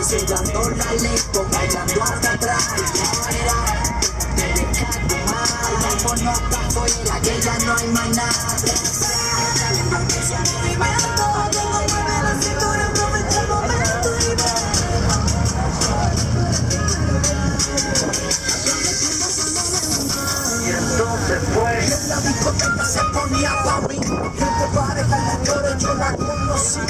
Sellando la ley, bailando hasta atrás. Te deja tomar, vámonos hasta afuera, que ya no hay más nada. Ese movimiento, como mueve la cintura, aprovecha el momento y ve. Y entonces pues, en la discoteca se ponía pa' mí. Gente pareja en la llora, yo la conocí.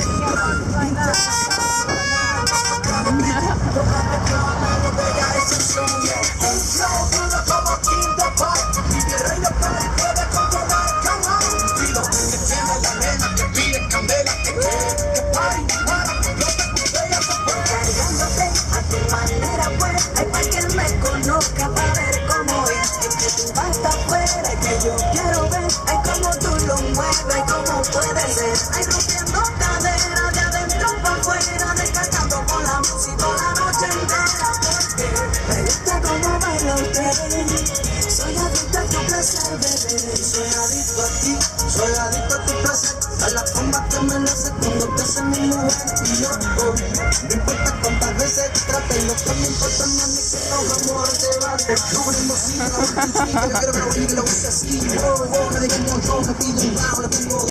Yo quiero ver, ay como tú lo mueves, ay como puede ser, ay rompiendo cadera de adentro para afuera, descargando con la música la noche entera, porque me gusta como baila usted, soy adicto a tu placer, bebé, soy adicto a ti, soy adicto a tu placer, a la comba que me la segundo que hace mi mujer y yo, no importa cuántas veces trate, lo que me importa es mami que nos vamos a llevar, descubrimos si no, yo quiero abrirlo, así, me digan yo, me piden